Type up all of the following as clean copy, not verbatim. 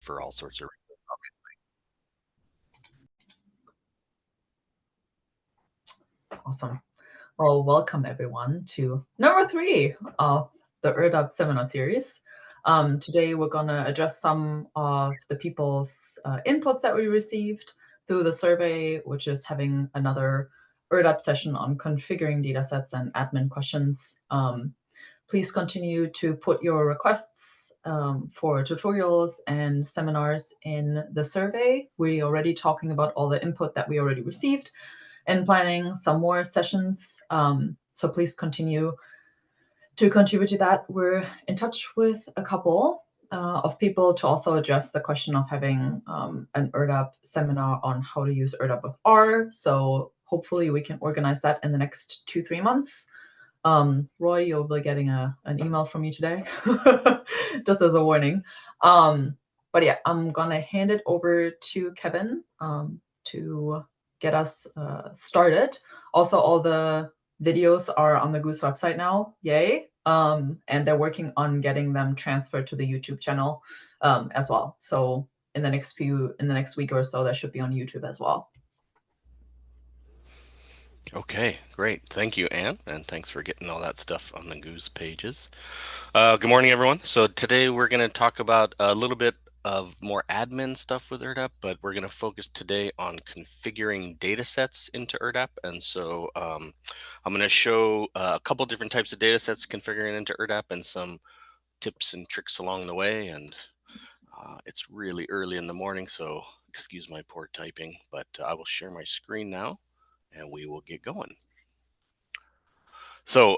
for all sorts of reasons. Awesome. Well, welcome everyone to number 3 of the ERDDAP seminar series. Today we're going to address some of the people's inputs that we received through the survey, which is having another ERDDAP session on configuring datasets and admin questions. Please continue to put your requests for tutorials and seminars in the survey. We're already talking about all the input that we already received and planning some more sessions. So please continue to contribute to that. We're in touch with a couple of people to also address the question of having an ERDDAP seminar on how to use ERDDAP with R. So hopefully we can organize that in the next 2-3 months. Roy, you'll be getting an email from me today, just as a warning. But yeah, I'm gonna hand it over to Kevin to get us started. Also, all the videos are on the Goose website now, yay. And they're working on getting them transferred to the YouTube channel as well. So in the next week or so, that should be on YouTube as well. Okay, great. Thank you, Anne, and thanks for getting all that stuff on the Goose pages. Good morning, everyone. So today we're going to talk about a little bit of more admin stuff with ERDDAP, but we're going to focus today on configuring data sets into ERDDAP. And so I'm going to show a couple different types of data sets configuring into ERDDAP and some tips and tricks along the way. And it's really early in the morning, so excuse my poor typing, but I will share my screen now and we will get going. So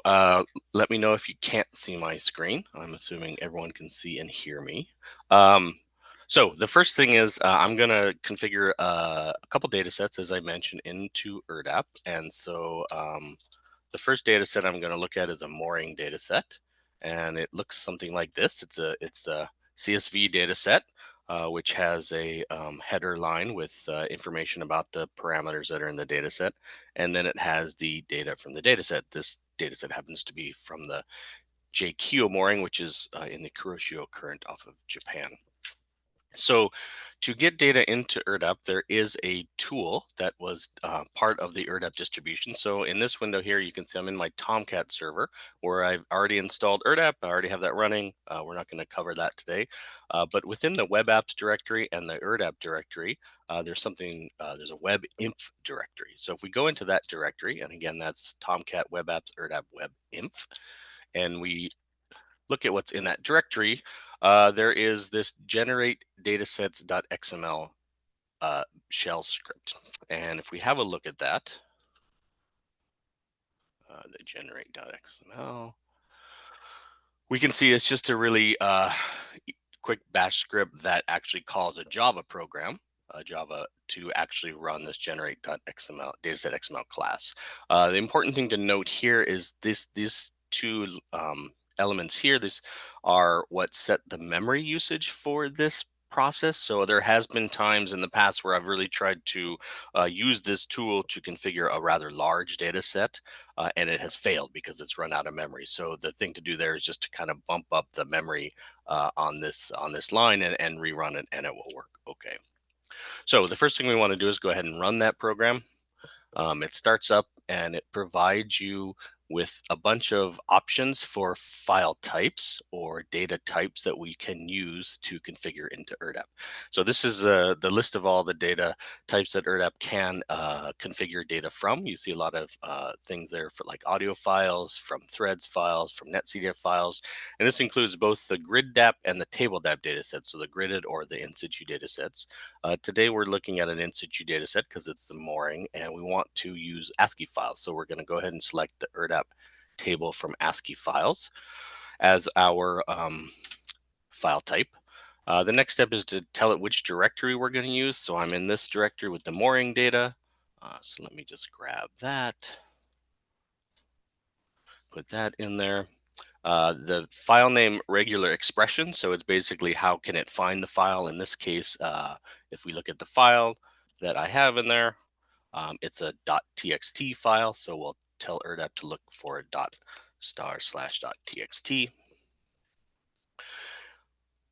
let me know if you can't see my screen. I'm assuming everyone can see and hear me. So the first thing is I'm going to configure a couple data sets, as I mentioned, into ERDDAP. And so the first data set I'm going to look at is a mooring data set. And it looks something like this. It's a CSV data set, which has a header line with information about the parameters that are in the data set. And then it has the data from the data set. This data set happens to be from the JQ mooring, which is in the Kuroshio Current off of Japan. So to get data into ERDDAP, there is a tool that was part of the ERDDAP distribution. So in this window here, you can see I'm in my Tomcat server where I've already installed ERDDAP. I already have that running. We're not going to cover that today. But within the web apps directory and the ERDDAP directory, there's a web inf directory. So if we go into that directory, and again, that's Tomcat web apps, ERDDAP web inf, and we look at what's in that directory, there is this generate datasets.xml shell script. And if we have a look at that, the generate.xml, we can see it's just a really quick bash script that actually calls a Java program, Java, to actually run this generate.xml dataset.xml class. The important thing to note here is these two elements here, these are what set the memory usage for this process. So there has been times in the past where I've really tried to use this tool to configure a rather large data set, and it has failed because it's run out of memory. So the thing to do there is just to kind of bump up the memory on this line and rerun it, and it will work okay. So the first thing we want to do is go ahead and run that program. It starts up and it provides you with a bunch of options for file types or data types that we can use to configure into ERDDAP. So this is the list of all the data types that ERDDAP can configure data from. You see a lot of things there for like audio files, from threads files, from netCDF files, and this includes both the grid DAP and the table DAP data sets, so the gridded or the in situ data sets. Today we're looking at an in situ data set because it's the mooring, and we want to use ASCII files. So we're going to go ahead and select the ERDDAP table from ASCII files as our file type. The next step is to tell it which directory we're going to use. So I'm in this directory with the mooring data. So let me just grab that, put that in there. The file name regular expression, so it's basically how can it find the file. In this case, if we look at the file that I have in there, it's a .txt file, so we'll tell ERDDAP to look for a .*/.txt.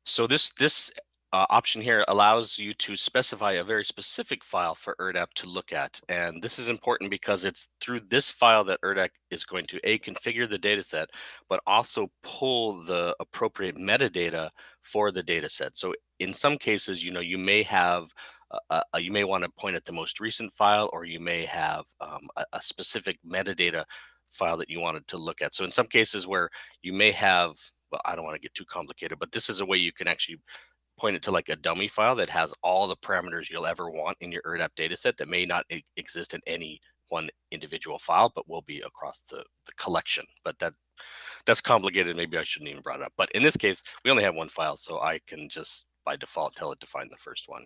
So this option here allows you to specify a very specific file for ERDDAP to look at. And this is important because it's through this file that ERDDAP is going to configure the data set, but also pull the appropriate metadata for the data set. So in some cases, you may have you may want to point at the most recent file, or you may have a specific metadata file that you wanted to look at. So in some cases where you may have, well, I don't want to get too complicated, but this is a way you can actually point it to like a dummy file that has all the parameters you'll ever want in your ERDDAP dataset that may not exist in any one individual file, but will be across the collection. But that's complicated. Maybe I shouldn't even brought it up. But in this case, we only have one file, so I can just by default tell it to find the first one.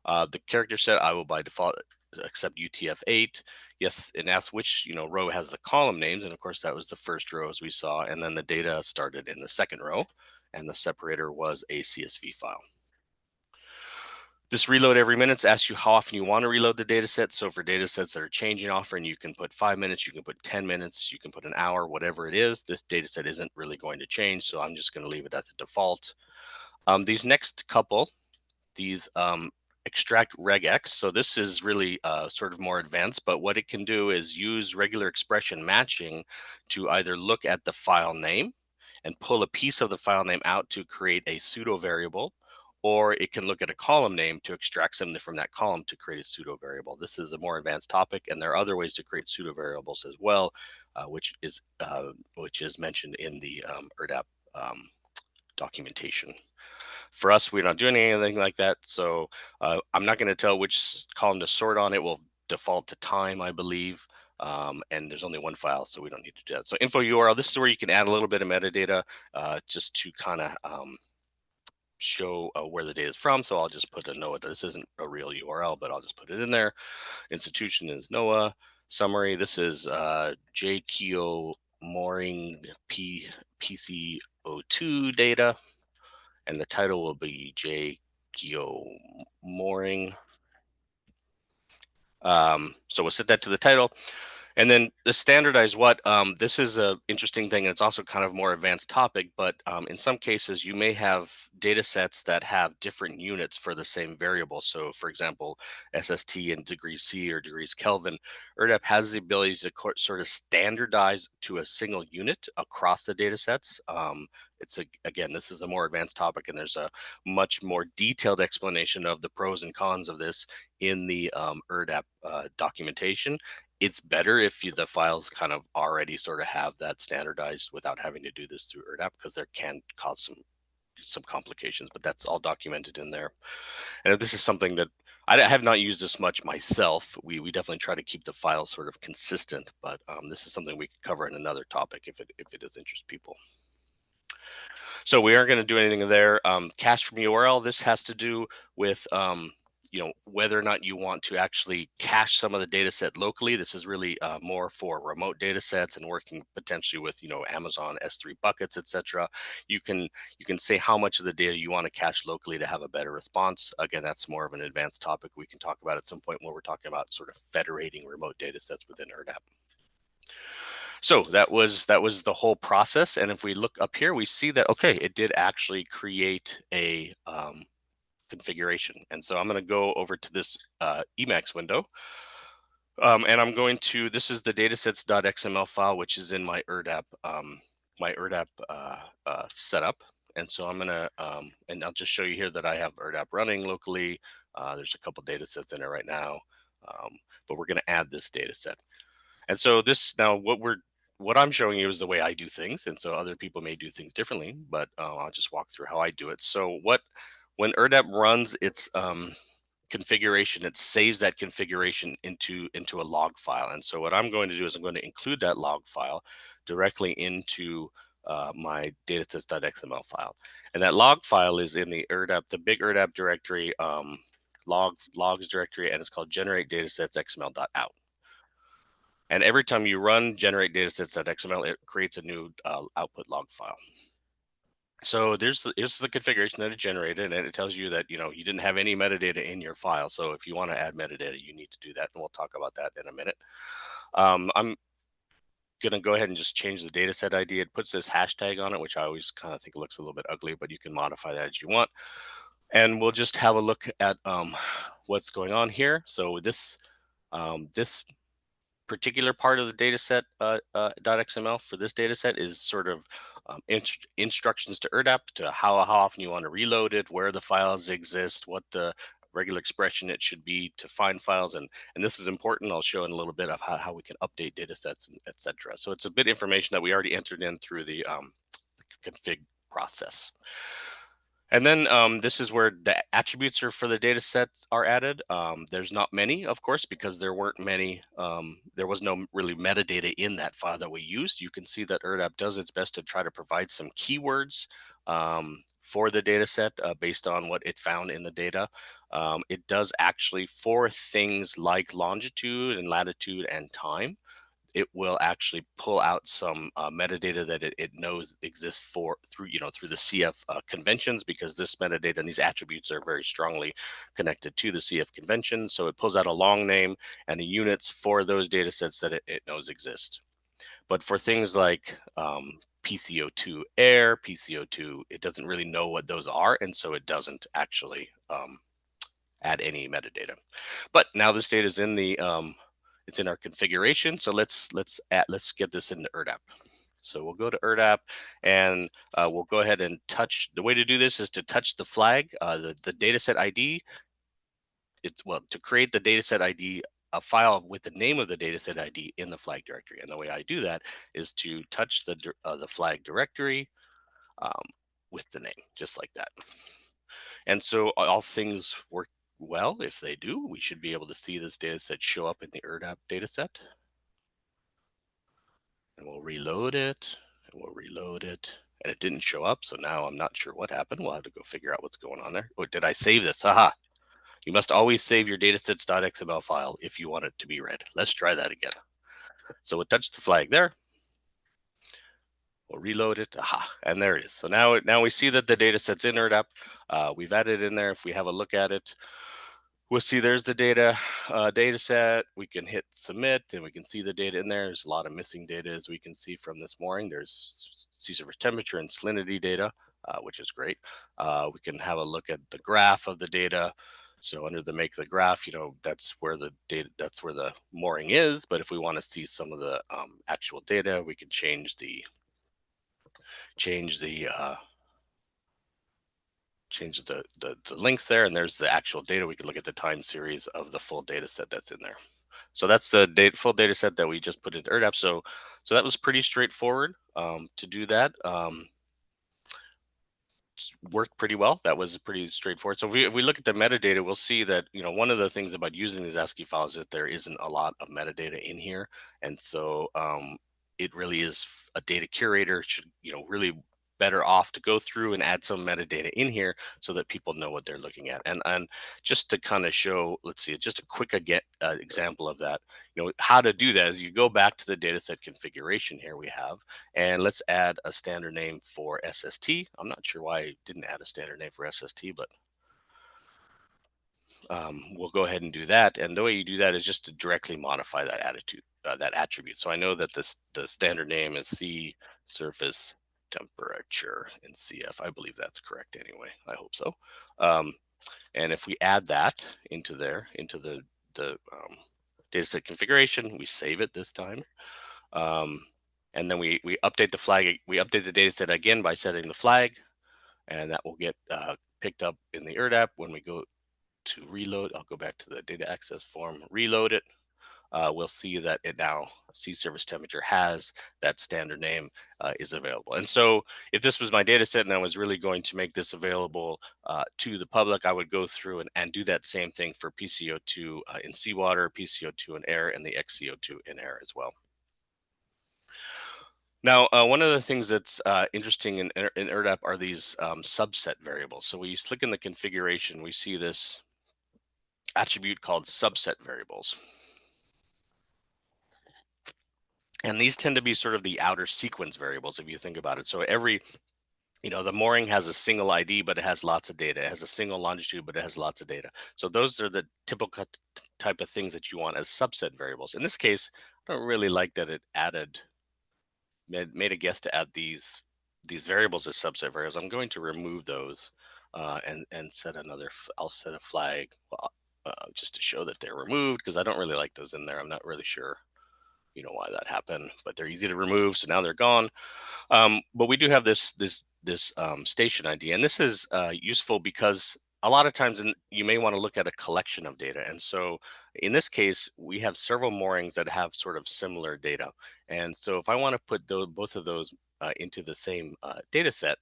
The character set, I will by default accept UTF-8. Yes, and asks which row has the column names, and of course that was the first row as we saw, and then the data started in the second row, and the separator was a CSV file. This reload every minute asks you how often you want to reload the data set. So for data sets that are changing often, you can put 5 minutes, you can put 10 minutes, you can put an hour, whatever it is. This data set isn't really going to change, so I'm just going to leave it at the default. These next couple, these extract regex. So this is really sort of more advanced, but what it can do is use regular expression matching to either look at the file name and pull a piece of the file name out to create a pseudo variable, or it can look at a column name to extract something from that column to create a pseudo variable. This is a more advanced topic, and there are other ways to create pseudo variables as well, which is mentioned in the ERDDAP documentation. For us, we're not doing anything like that, so I'm not going to tell which column to sort on. It will default to time, I believe, and there's only one file, so we don't need to do that. So info URL, this is where you can add a little bit of metadata just to kind of show where the data is from. So I'll just put a NOAA. This isn't a real URL, but I'll just put it in there. Institution is NOAA. Summary, this is JKO mooring PCO2 data, and the title will be JKO mooring. So we'll set that to the title. And then the standardized what, this is an interesting thing, and it's also kind of more advanced topic, but in some cases you may have data sets that have different units for the same variable. So for example, SST in degrees C or degrees Kelvin, ERDDAP has the ability to sort of standardize to a single unit across the data sets. Again, this is a more advanced topic, and there's a much more detailed explanation of the pros and cons of this in the ERDDAP documentation. It's better if the files kind of already sort of have that standardized without having to do this through ERDDAP, because there can cause some complications, but that's all documented in there. And this is something that I have not used this much myself. We definitely try to keep the files sort of consistent, but this is something we could cover in another topic if it does interest people. So we aren't going to do anything there. Cache from URL, this has to do with whether or not you want to actually cache some of the data set locally. This is really more for remote data sets and working potentially with Amazon S3 buckets, etc. You can say how much of the data you want to cache locally to have a better response. Again, that's more of an advanced topic we can talk about at some point when we're talking about sort of federating remote data sets within ERDDAP. So that was the whole process. And if we look up here, we see that, okay, it did actually create a configuration. And so I'm going to go over to this Emacs window. And I'm going to, this is the datasets.xml file, which is in my ERDDAP, setup. And so I'm going to, and I'll just show you here that I have ERDDAP running locally. There's a couple data sets in it right now, but we're going to add this data set. And so this, now what I'm showing you is the way I do things. And so other people may do things differently, but I'll just walk through how I do it. So when ERDDAP runs its configuration, it saves that configuration into a log file. And so what I'm going to do is I'm going to include that log file directly into my datasets.xml file. And that log file is in the ERDDAP, the big ERDDAP directory, logs directory, and it's called generate datasets xml.out. And every time you run generate datasets.xml, it creates a new output log file. So here's the configuration that it generated, and it tells you that you didn't have any metadata in your file. So if you want to add metadata, you need to do that, and we'll talk about that in a minute. I'm going to go ahead and just change the dataset ID. It puts this hashtag on it, which I always kind of think looks a little bit ugly, but you can modify that as you want. And we'll just have a look at what's going on here. So this particular part of the data set .xml for this data set is sort of instructions to ERDDAP to how often you want to reload it, where the files exist, what the regular expression it should be to find files, and this is important. I'll show in a little bit of how we can update data sets, etc. So it's a bit of information that we already entered in through the config process. And then this is where the attributes are for the data sets are added. There's not many, of course, because there weren't many. There was no really metadata in that file that we used. You can see that ERDDAP does its best to try to provide some keywords for the data set based on what it found in the data. It does actually, for things like longitude and latitude and time, it will actually pull out some metadata that it knows exists through the CF conventions, because this metadata and these attributes are very strongly connected to the CF conventions. So it pulls out a long name and the units for those data sets that it knows exist. But for things like PCO2 air, PCO2, it doesn't really know what those are, and so it doesn't actually add any metadata. But now this data is in the it's in our configuration. So let's get this into ERDDAP. So we'll go to ERDDAP and we'll go ahead and touch. The way to do this is to touch the flag, the dataset ID. To create the dataset ID, a file with the name of the dataset ID in the flag directory. And the way I do that is to touch the flag directory um, with the name, just like that. And so all things work well. If they do, we should be able to see this data set show up in the ERDDAP data set. And we'll reload it, and we'll reload it. And it didn't show up, so now I'm not sure what happened. We'll have to go figure out what's going on there. Oh, did I save this? Haha. You must always save your datasets.xml file if you want it to be read. Let's try that again. So we'll touch the flag there. We'll reload it. Aha, and there it is. So now we see that the dataset's in ERDDAP. We've added in there. If we have a look at it, we'll see there's the data set. We can hit submit and we can see the data in there. There's a lot of missing data, as we can see from this mooring. There's sea surface temperature and salinity data, which is great. We can have a look at the graph of the data. So under the make the graph, that's where the mooring is. But if we want to see some of the actual data, we can change the links there, and there's the actual data. We can look at the time series of the full data set that's in there. So that's the full data set that we just put into ERDDAP. So that was pretty straightforward to do that. Worked pretty well. That was pretty straightforward. So if we look at the metadata, we'll see that one of the things about using these ASCII files is that there isn't a lot of metadata in here, and so it really is a data curator should really better off to go through and add some metadata in here so that people know what they're looking at. And just to kind of show, let's see, just a quick example of that. How to do that is you go back to the dataset configuration here we have, and let's add a standard name for SST. I'm not sure why I didn't add a standard name for SST, but we'll go ahead and do that. And the way you do that is just to directly modify that attribute. So I know that the standard name is sea surface temperature in CF. I believe that's correct anyway. I hope so. And if we add that into the dataset configuration, we save it this time. And then we update the flag. We update the dataset again by setting the flag, and that will get picked up in the ERDDAP when we go to reload. I'll go back to the data access form, reload it. We'll see that it now sea surface temperature has that standard name is available. And so if this was my data set and I was really going to make this available to the public, I would go through and do that same thing for PCO2 in seawater, PCO2 in air, and the XCO2 in air as well. Now, one of the things that's interesting in ERDDAP are these subset variables. So we click in the configuration, we see this attribute called subset variables. And these tend to be sort of the outer sequence variables, if you think about it. So the mooring has a single ID, but it has lots of data. It has a single longitude, but it has lots of data. So those are the typical type of things that you want as subset variables. In this case, I don't really like that it made a guess to add these variables as subset variables. I'm going to remove those and set another. I'll set a flag just to show that they're removed, because I don't really like those in there. I'm not really sure, why that happened, but they're easy to remove, so now they're gone. But we do have this station ID, and this is useful because a lot of times you may want to look at a collection of data. And so in this case, we have several moorings that have sort of similar data. And so if I want to put both of those into the same data set,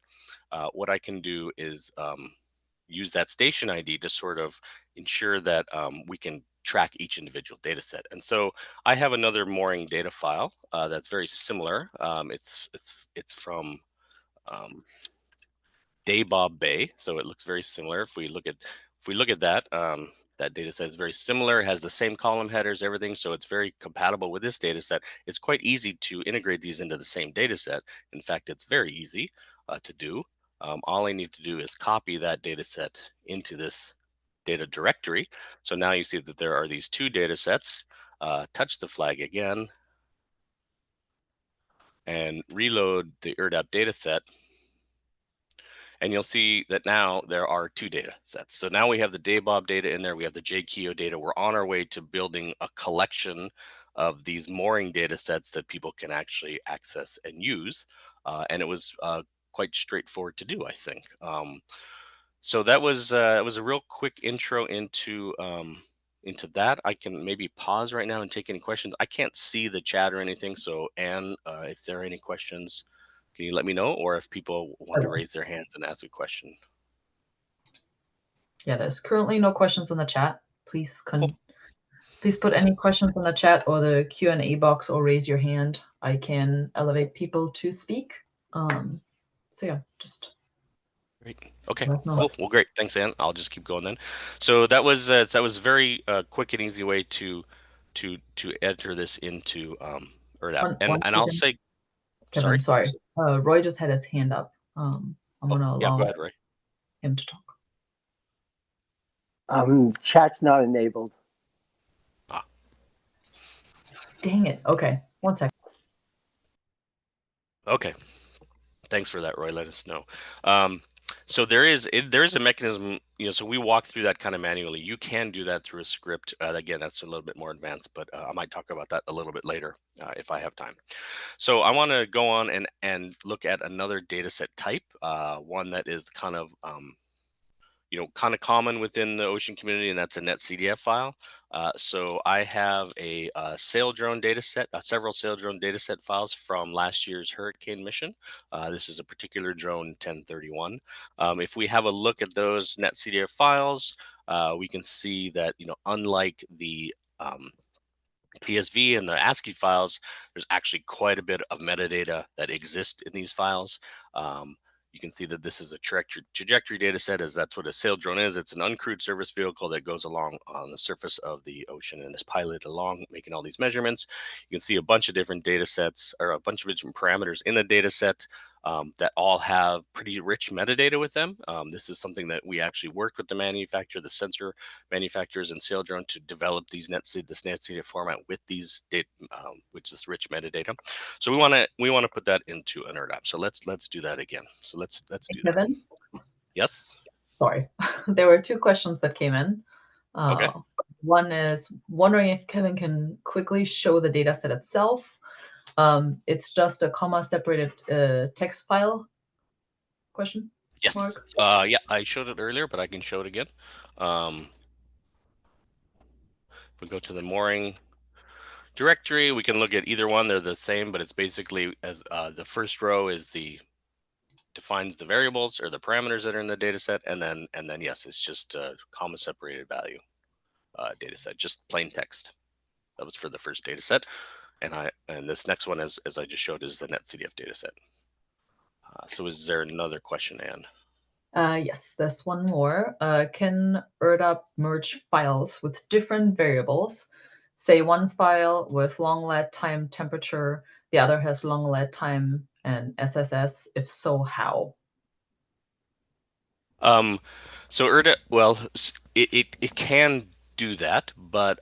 what I can do is use that station ID to sort of ensure that we can track each individual data set. And so I have another mooring data file that's very similar. It's from Bob Bay, so it looks very similar. If we look at that, that data set is very similar, has the same column headers, everything, so it's very compatible with this data set. It's quite easy to integrate these into the same data set. In fact, it's very easy to do. All I need to do is copy that data set into this data directory. So now you see that there are these two data sets. Touch the flag again and reload the ERDDAP data set. And you'll see that now there are two data sets. So now we have the DayBob data in there. We have the JKO data. We're on our way to building a collection of these mooring data sets that people can actually access and use. And it was quite straightforward to do, I think. So that was a real quick intro into that. I can maybe pause right now and take any questions. I can't see the chat or anything. So Anne, if there are any questions, can you let me know, or if people want to raise their hands and ask a question? Yeah, there's currently no questions in the chat. Please Cool. please put any questions in the chat or the Q&A box, or raise your hand. I can elevate people to speak. So yeah, just Great. Okay. let us know. Cool. Well, great. Thanks, Ann. I'll just keep going then. So that was very quick and easy way to enter this into ERDDAP. And One I'll second, say, Kevin, sorry. sorry. Roy just had his hand up. I'm Oh, gonna yeah. Go allow ahead, Roy. him to talk. Chat's not enabled. Ah. Dang it. Okay, one second. Okay. Thanks for that, Roy. Let us know. So there is a mechanism, so we walk through that kind of manually. You can do that through a script. Again, that's a little bit more advanced, but I might talk about that a little bit later if I have time. So I want to go on and look at another data set type, one that is kind of common within the ocean community, and that's a netCDF file. So I have a sail drone data set, several sail drone data set files from last year's hurricane mission. This is a particular drone 1031. If we have a look at those netCDF files, we can see that, unlike the TSV and the ASCII files, there's actually quite a bit of metadata that exists in these files. You can see that this is a trajectory data set, as that's what a sail drone is. It's an uncrewed service vehicle that goes along on the surface of the ocean and is piloted along, making all these measurements. You can see a bunch of different data sets, or a bunch of different parameters in a data set that all have pretty rich metadata with them. This is something that we actually worked with the manufacturer, the sensor manufacturers and sail drone, to develop this netCDF format with these data, which is rich metadata. So we want to put that into an ERDDAP. So let's do that again. So let's do that. Kevin? Yes. Sorry. There were two questions that came in. Okay. One is wondering if Kevin can quickly show the data set itself. It's just a comma separated text file question. Yes. Mark? Yeah, I showed it earlier, but I can show it again. If we go to the mooring directory, we can look at either one. They're the same, but it's basically as the first row is defines the variables or the parameters that are in the data set, and then yes, it's just a comma separated value data set, just plain text. That was for the first data set, and this next one, as I just showed, is the netCDF data set. So is there another question, Anne? Yes, there's one more. Can ERDDAP merge files with different variables? Say one file with long lead time temperature, the other has long lead time and SSS. If so, how? So ERDA, well, it can do that, but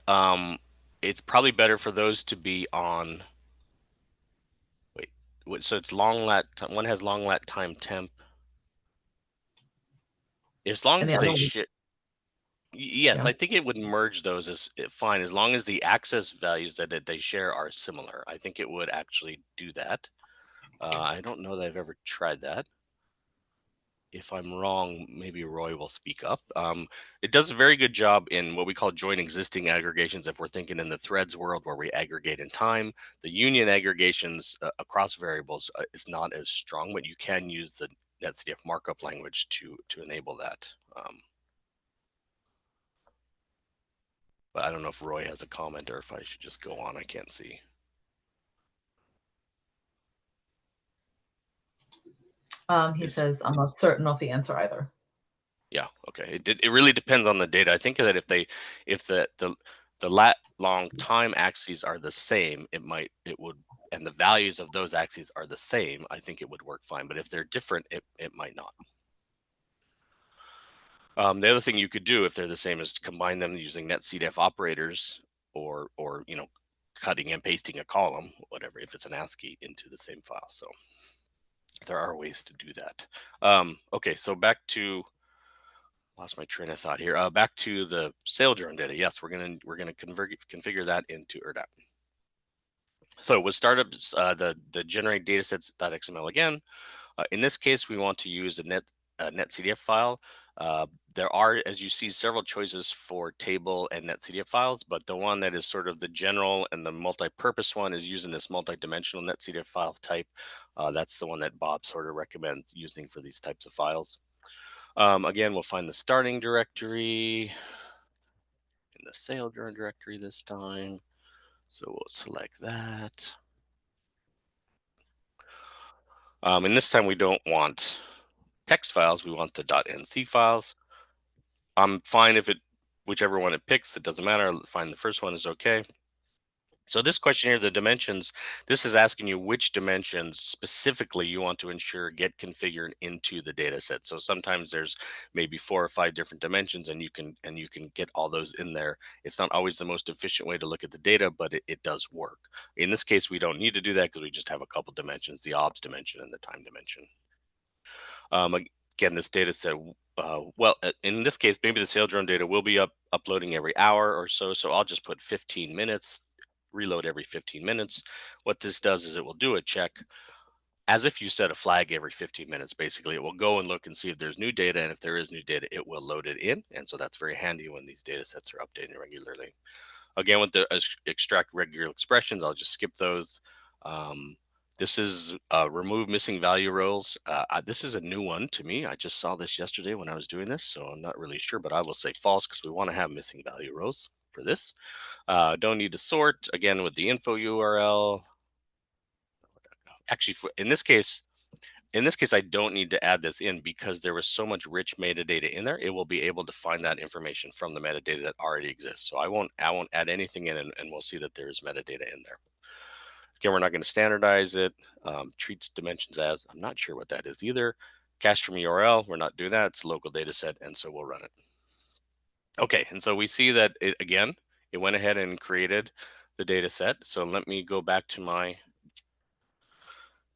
it's probably better for those to be on. Wait, so it's long lat. One has long lat time temp. As long And the as other they one, share. Yes, yeah. I think it would merge those as fine, as long as the access values that they share are similar. I think it would actually do that. I don't know that I've ever tried that. If I'm wrong, maybe Roy will speak up. It does a very good job in what we call join existing aggregations. If we're thinking in the threads world where we aggregate in time, the union aggregations across variables is not as strong, but you can use the netCDF markup language to enable that. But I don't know if Roy has a comment or if I should just go on. I can't see. He says, I'm not certain of the answer either. Yeah, okay. It really depends on the data. I think that if the lat long time axes are the same, it would, and the values of those axes are the same, I think it would work fine. But if they're different, it might not. The other thing you could do if they're the same is combine them using netCDF operators, or cutting and pasting a column, whatever, if it's an ASCII, into the same file. So there are ways to do that. Okay, so back to, lost my train of thought here. Back to the sale drone data. Yes, we're gonna configure that into ERDDAP. So with startups, the generate datasets.xml again. In this case, we want to use a netCDF file. There are, as you see, several choices for table and netCDF files, but the one that is sort of the general and the multi-purpose one is using this multi-dimensional netCDF file type. That's the one that Bob sort of recommends using for these types of files. Again, we'll find the starting directory in the sale drone directory this time. So we'll select that. And this time we don't want text files, we want the .nc files. I'm fine if whichever one it picks, it doesn't matter. Find the first one is okay. So this question here, the dimensions, this is asking you which dimensions specifically you want to ensure get configured into the data set. So sometimes there's maybe 4 or 5 different dimensions, and you can get all those in there. It's not always the most efficient way to look at the data, but it does work. In this case, we don't need to do that because we just have a couple dimensions, the obs dimension and the time dimension. Again, this data set, well, in this case, maybe the sale drone data will be uploading every hour or so. So I'll just put 15 minutes, reload every 15 minutes. What this does is it will do a check as if you set a flag every 15 minutes. Basically, it will go and look and see if there's new data. And if there is new data, it will load it in. And so that's very handy when these data sets are updating regularly. Again, with the extract regular expressions, I'll just skip those. This is remove missing value rows. This is a new one to me. I just saw this yesterday when I was doing this, so I'm not really sure, but I will say false because we want to have missing value rows for this. Don't need to sort, again, with the info URL. Actually, in this case, I don't need to add this in because there was so much rich metadata in there. It will be able to find that information from the metadata that already exists. So I won't add anything in, and we'll see that there is metadata in there. Again, we're not going to standardize it. Treats dimensions as, I'm not sure what that is either. Cache from URL, we're not doing that. It's a local data set, and so we'll run it. Okay, and so we see that it went ahead and created the data set. So let me go back to my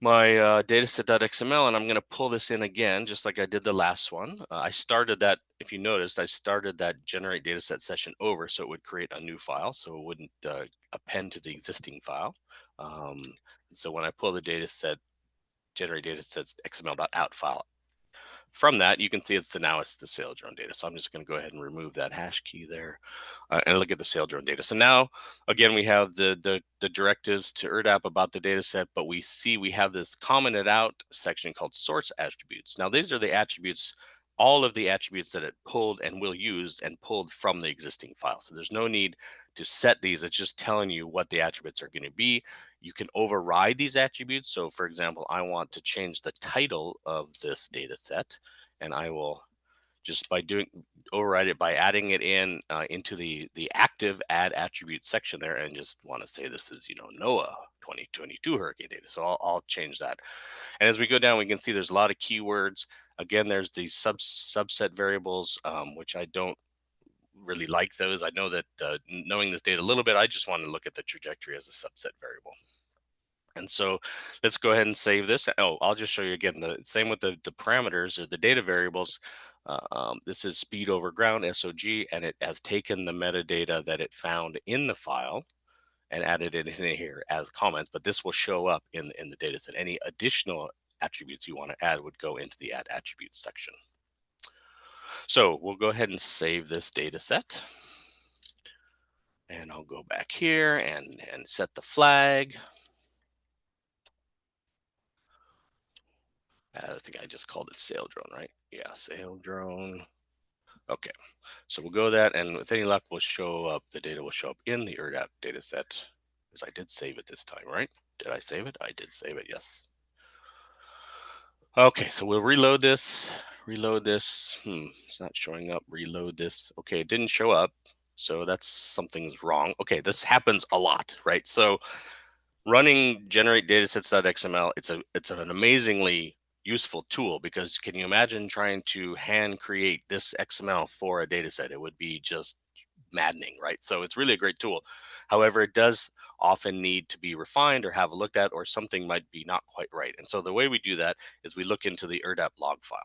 dataset.xml, and I'm going to pull this in again, just like I did the last one. I started that, if you noticed, I started that generate dataset session over, so it would create a new file, so it wouldn't append to the existing file. So when I pull the dataset, generate datasets xml.out file, from that, you can see it's the sale drone data. So I'm just going to go ahead and remove that hash key there and look at the sale drone data. So now, again, we have the directives to ERDDAP about the data set, but we see we have this commented out section called source attributes. Now, these are the attributes, all of the attributes that it pulled and will use and pulled from the existing file. So there's no need to set these. It's just telling you what the attributes are going to be. You can override these attributes. So for example, I want to change the title of this data set, and I will just override it by adding it into the active add attribute section there, and just want to say this is, NOAA 2022 hurricane data. So I'll change that. And as we go down, we can see there's a lot of keywords. Again, there's these subset variables, which I don't really like those. I know that knowing this data a little bit, I just want to look at the trajectory as a subset variable. And so let's go ahead and save this. Oh, I'll just show you again, the same with the parameters or the data variables. This is speed over ground, SOG, and it has taken the metadata that it found in the file and added it in here as comments, but this will show up in the data set. Any additional attributes you want to add would go into the add attributes section. So we'll go ahead and save this data set. And I'll go back here and set the flag. I think I just called it sail drone, right? Yeah, sail drone. Okay, so we'll go that, and with any luck, we'll show up, the data will show up in the ERDDAP data set, because I did save it this time, right? Did I save it? I did save it, yes. Okay, so we'll reload this. It's not showing up. Reload this. Okay, it didn't show up, so that's something's wrong. Okay, this happens a lot, right? So running generate datasets.xml, it's an amazingly useful tool, because can you imagine trying to hand create this XML for a dataset? It would be just maddening, right? So it's really a great tool. However, it does often need to be refined or have a look at, or something might be not quite right. And so the way we do that is we look into the ERDDAP log file.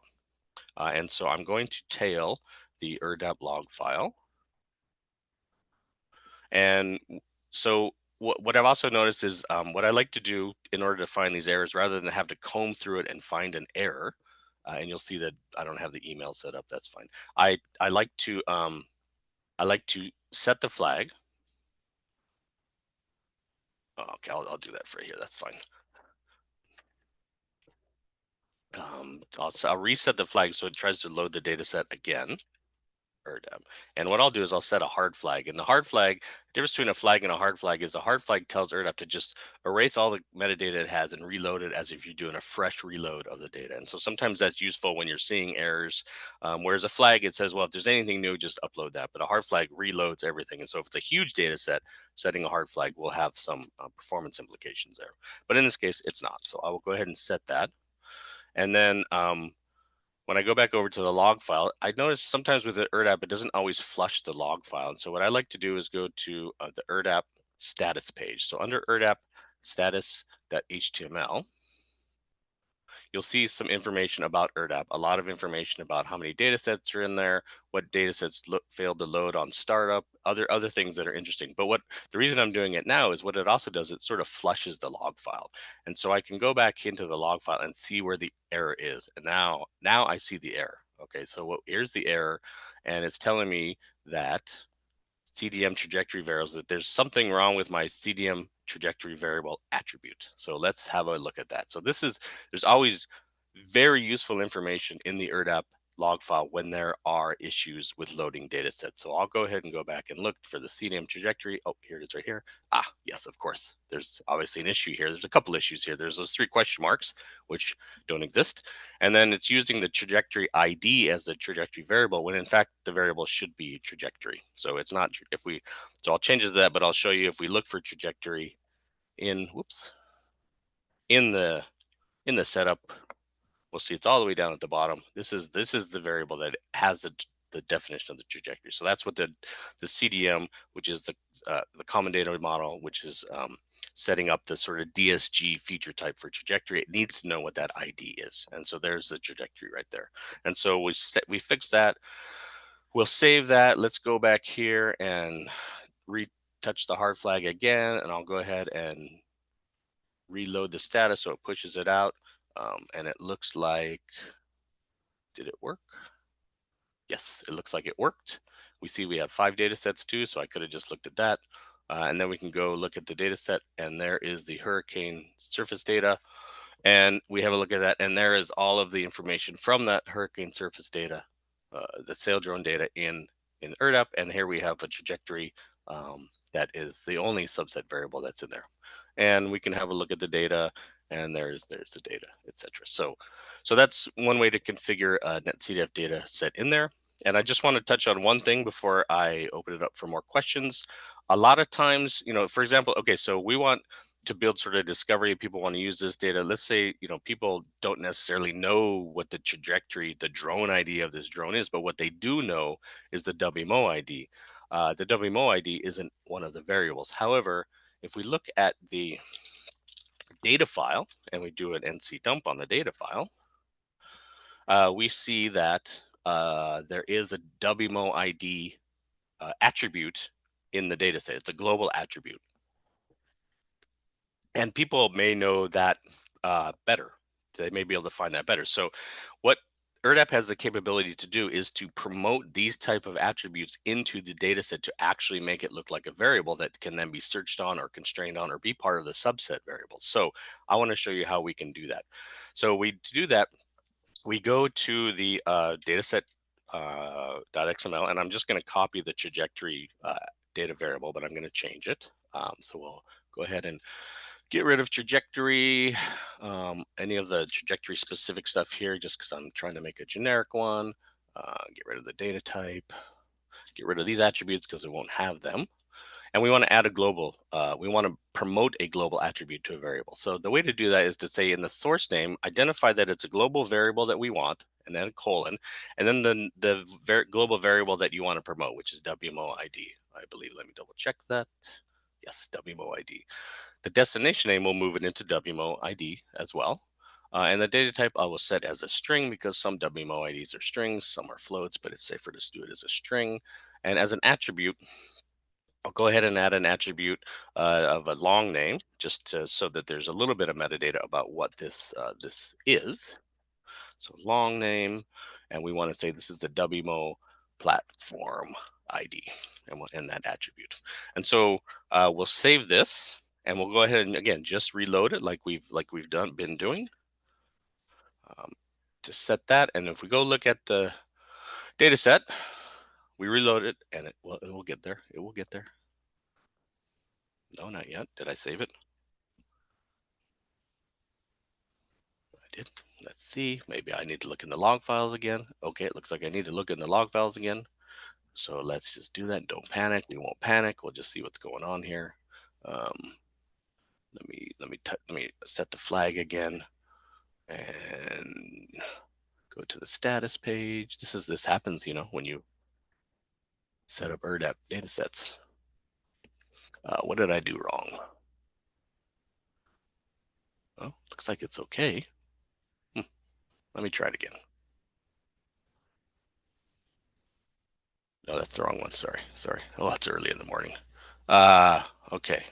And so I'm going to tail the ERDDAP log file. And so what I've also noticed is what I like to do in order to find these errors, rather than have to comb through it and find an error, and you'll see that I don't have the email set up. That's fine. I like to set the flag. Oh, okay, I'll do that for here. That's fine. I'll reset the flag so it tries to load the data set again. And what I'll do is I'll set a hard flag. And the hard flag, the difference between a flag and a hard flag is a hard flag tells ERDDAP to just erase all the metadata it has and reload it as if you're doing a fresh reload of the data. And so sometimes that's useful when you're seeing errors. Whereas a flag, it says, well, if there's anything new, just upload that. But a hard flag reloads everything. And so if it's a huge data set, setting a hard flag will have some performance implications there. But in this case, it's not. So I will go ahead and set that. And then when I go back over to the log file, I notice sometimes with the ERDDAP, it doesn't always flush the log file. And so what I like to do is go to the ERDDAP status page. So under ERDDAP status.html, you'll see some information about ERDDAP, a lot of information about how many data sets are in there, what data sets failed to load on startup, other things that are interesting. But the reason I'm doing it now is what it also does, it sort of flushes the log file. And so I can go back into the log file and see where the error is. And now I see the error. Okay, so here's the error, and it's telling me that CDM trajectory variables, that there's something wrong with my CDM trajectory variable attribute. So let's have a look at that. So there's always very useful information in the ERDDAP log file when there are issues with loading data sets. So I'll go ahead and go back and look for the CDM trajectory. Oh, here it is right here. Yes, of course. There's obviously an issue here. There's a couple issues here. There's those 3 question marks, which don't exist. And then it's using the trajectory ID as the trajectory variable, when in fact the variable should be trajectory. So it's not, so I'll change it to that, but I'll show you if we look for trajectory in the setup, we'll see it's all the way down at the bottom. This is the variable that has the definition of the trajectory. So that's what the CDM, which is the common data model, which is setting up the sort of DSG feature type for trajectory. It needs to know what that ID is. And so there's the trajectory right there. And so we fix that. We'll save that. Let's go back here and retouch the hard flag again. And I'll go ahead and reload the status so it pushes it out. And it looks like, did it work? Yes, it looks like it worked. We see we have 5 data sets too, so I could have just looked at that. And then we can go look at the data set, and there is the hurricane surface data. And we have a look at that, and there is all of the information from that hurricane surface data, the sail drone data in ERDDAP. And here we have a trajectory that is the only subset variable that's in there. And we can have a look at the data, and there's the data, etc. So that's one way to configure a netCDF data set in there. And I just want to touch on one thing before I open it up for more questions. A lot of times, for example, okay, so we want to build sort of discovery. People want to use this data. Let's say, people don't necessarily know what the trajectory, the drone ID of this drone is, but what they do know is the WMO ID. The WMO ID isn't one of the variables. However, if we look at the data file and we do an NC dump on the data file, we see that there is a WMO ID attribute in the data set. It's a global attribute. And people may know that better. They may be able to find that better. So what ERDDAP has the capability to do is to promote these type of attributes into the data set to actually make it look like a variable that can then be searched on or constrained on or be part of the subset variables. So I want to show you how we can do that. So to do that, we go to the dataset .xml, and I'm just going to copy the trajectory data variable, but I'm going to change it. So we'll go ahead and get rid of trajectory, any of the trajectory specific stuff here, just because I'm trying to make a generic one. Get rid of the data type, get rid of these attributes because we won't have them. And we want to add a global, we want to promote a global attribute to a variable. So the way to do that is to say in the source name, identify that it's a global variable that we want, and then a colon, and then the global variable that you want to promote, which is WMO ID, I believe. Let me double check that. Yes, WMO ID. The destination name will move it into WMO ID as well. And the data type I will set as a string because some WMO IDs are strings, some are floats, but it's safer to do it as a string. And as an attribute, I'll go ahead and add an attribute of a long name, just so that there's a little bit of metadata about what this is. So long name, and we want to say this is the WMO platform ID, and we'll end that attribute. And so we'll save this, and we'll go ahead and again just reload it like we've been doing. To set that, and if we go look at the data set, we reload it, and it will get there. It will get there. No, not yet. Did I save it? I did. Let's see. Maybe I need to look in the log files again. Okay, it looks like I need to look in the log files again. So let's just do that. Don't panic. We won't panic. We'll just see what's going on here. Let me set the flag again and go to the status page. This happens, when you set up ERDDAP data sets. What did I do wrong? Oh, looks like it's okay. Let me try it again. No, that's the wrong one. Sorry. Oh, it's early in the morning. Okay.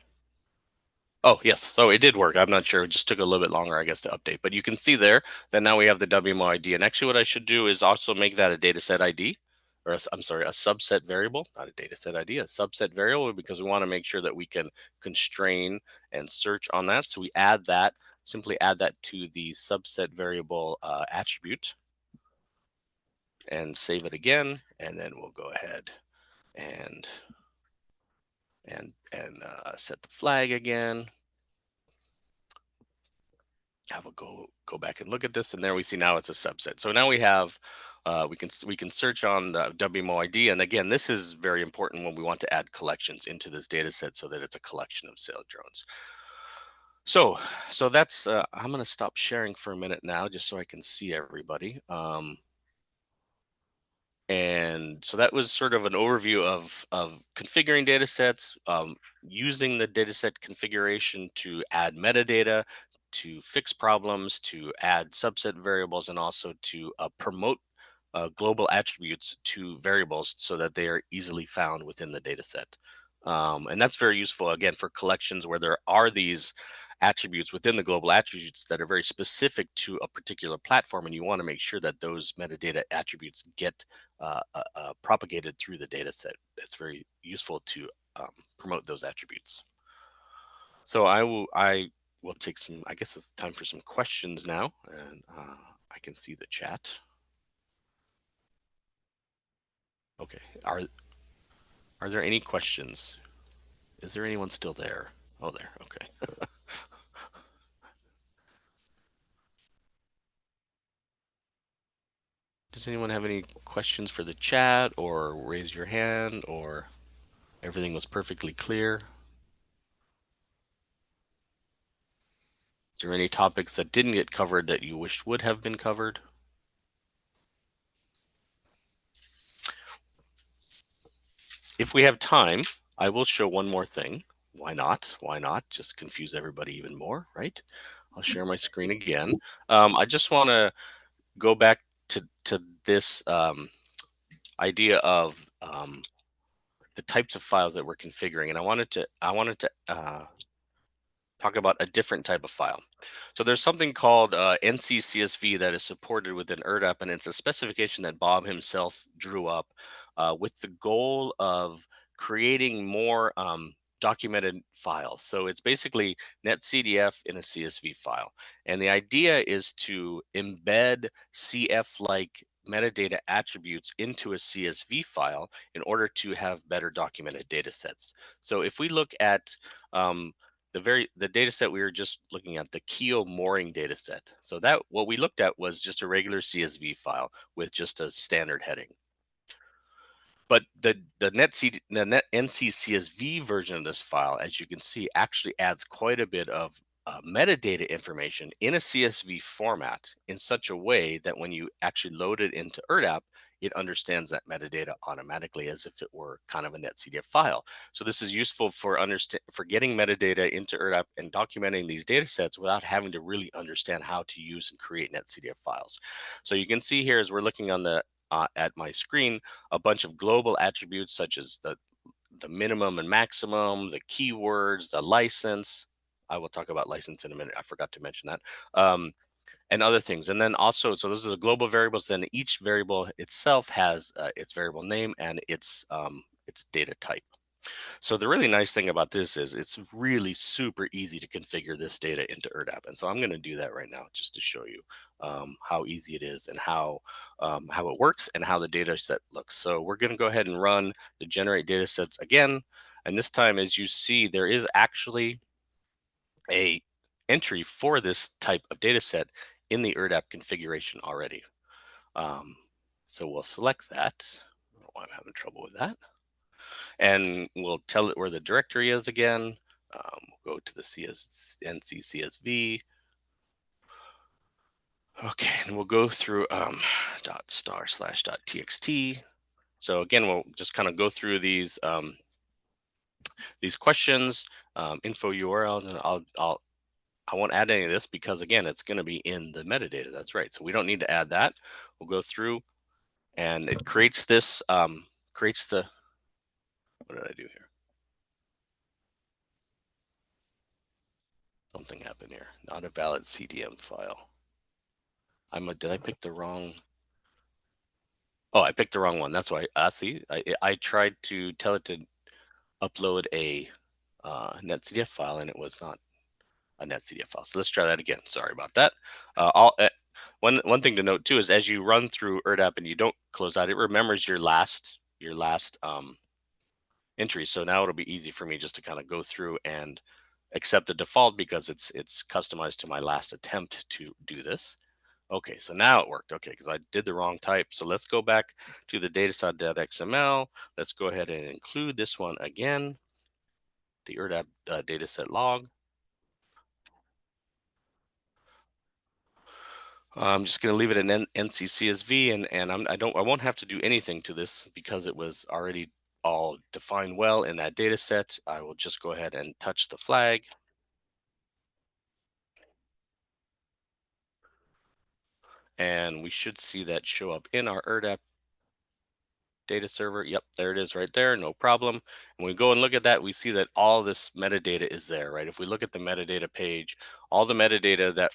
Oh, yes. So it did work. I'm not sure. It just took a little bit longer, I guess, to update. But you can see there that now we have the WMO ID. And actually what I should do is also make that a dataset ID, or a subset variable, not a dataset ID, a subset variable, because we want to make sure that we can constrain and search on that. So we add that, simply add that to the subset variable attribute and save it again. And then we'll go ahead and set the flag again. Have a go back and look at this, and there we see now it's a subset. So now we have we can search on the WMO ID, and again, this is very important when we want to add collections into this data set so that it's a collection of sail drones. So that's I'm going to stop sharing for a minute now just so I can see everybody. And so that was sort of an overview of configuring data sets, using the dataset configuration to add metadata, to fix problems, to add subset variables, and also to promote global attributes to variables so that they are easily found within the data set. And that's very useful, again, for collections where there are these attributes within the global attributes that are very specific to a particular platform, and you want to make sure that those metadata attributes get propagated through the data set. That's very useful to promote those attributes. So I will take some, I guess it's time for some questions now, and I can see the chat. Okay, are there any questions? Is there anyone still there? Oh, there, okay. Does anyone have any questions for the chat, or raise your hand, or everything was perfectly clear? Is there any topics that didn't get covered that you wish would have been covered? If we have time, I will show one more thing. Why not? Why not? Just confuse everybody even more, right? I'll share my screen again. I just want to go back to this idea of the types of files that we're configuring, and I wanted to talk about a different type of file. So there's something called NCCSV that is supported within ERDDAP, and it's a specification that Bob himself drew up with the goal of creating more documented files. So it's basically netCDF in a CSV file. And the idea is to embed CF-like metadata attributes into a CSV file in order to have better documented data sets. So if we look at the data set we were just looking at, the Keo mooring data set. So that what we looked at was just a regular CSV file with just a standard heading. But the net NCCSV version of this file, as you can see, actually adds quite a bit of metadata information in a CSV format in such a way that when you actually load it into ERDDAP, it understands that metadata automatically as if it were kind of a netCDF file. So this is useful for getting metadata into ERDDAP and documenting these data sets without having to really understand how to use and create netCDF files. So you can see here as we're looking on the at my screen, a bunch of global attributes such as the minimum and maximum, the keywords, the license. I will talk about license in a minute. I forgot to mention that. And other things. And then also, so those are the global variables. Then each variable itself has its variable name and its data type. So the really nice thing about this is it's really super easy to configure this data into ERDDAP. And so I'm going to do that right now just to show you how easy it is and how it works and how the data set looks. So we're going to go ahead and run the generate data sets again. And this time, as you see, there is actually a entry for this type of data set in the ERDDAP configuration already. So we'll select that. I don't know why I'm having trouble with that. And we'll tell it where the directory is again. We'll go to the NCCSV. Okay, and we'll go through .star/.txt. So again, we'll just kind of go through these questions, info URL, and I won't add any of this because again, it's going to be in the metadata. That's right. So we don't need to add that. We'll go through, and it creates this. Creates the. What did I do here? Something happened here. Not a valid CDM file. Did I pick the wrong? Oh, I picked the wrong one. That's why. See, I tried to tell it to upload a netCDF file, and it was not a netCDF file. So let's try that again. Sorry about that. One thing to note too is as you run through ERDDAP and you don't close out, it remembers your last entry. So now it'll be easy for me just to kind of go through and accept the default because it's customized to my last attempt to do this. Okay, so now it worked. Okay, because I did the wrong type. So let's go back to the dataset.xml. Let's go ahead and include this one again, the ERDDAP dataset log. I'm just going to leave it in NCCSV, and I won't have to do anything to this because it was already all defined well in that data set. I will just go ahead and touch the flag. And we should see that show up in our ERDDAP data server. Yep, there it is right there, no problem. When we go and look at that, we see that all this metadata is there, right? If we look at the metadata page, all the metadata that,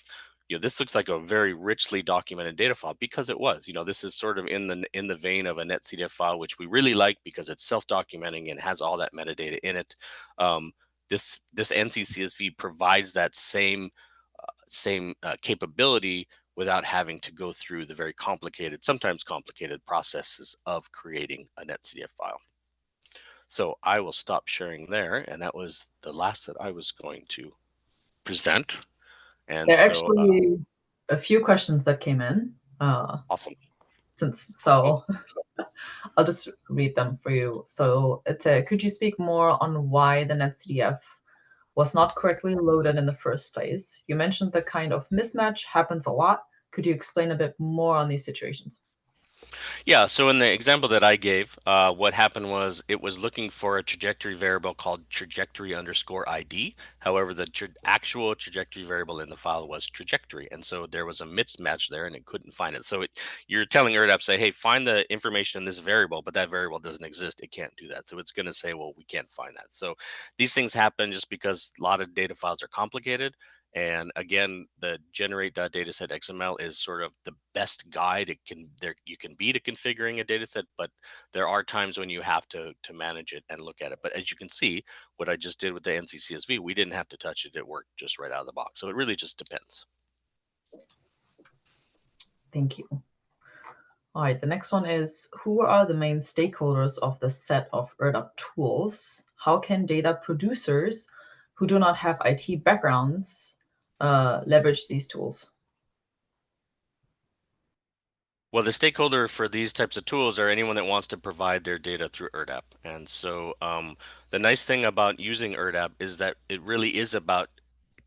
this looks like a very richly documented data file because it was, this is sort of in the vein of a netCDF file, which we really like because it's self-documenting and has all that metadata in it. This NCCSV provides that same capability without having to go through the very complicated, sometimes complicated processes of creating a netCDF file. So I will stop sharing there. And that was the last that I was going to present. And there are so, actually a few questions that came in. Awesome. So I'll just read them for you. So could you speak more on why the netCDF was not correctly loaded in the first place? You mentioned the kind of mismatch happens a lot. Could you explain a bit more on these situations? Yeah, so in the example that I gave, what happened was it was looking for a trajectory variable called trajectory underscore ID. However, the actual trajectory variable in the file was trajectory. And so there was a mismatch there and it couldn't find it. So you're telling ERDDAP, say, hey, find the information in this variable, but that variable doesn't exist. It can't do that. So it's going to say, well, we can't find that. So these things happen just because a lot of data files are complicated. And again, the generate.dataset XML is sort of the best guide you can be to configuring a dataset, but there are times when you have to manage it and look at it. But as you can see, what I just did with the NCCSV, we didn't have to touch it. It worked just right out of the box. So it really just depends. Thank you. All right, the next one is, who are the main stakeholders of the set of ERDDAP tools? How can data producers who do not have IT backgrounds leverage these tools? Well, the stakeholder for these types of tools are anyone that wants to provide their data through ERDDAP. And so the nice thing about using ERDDAP is that it really is about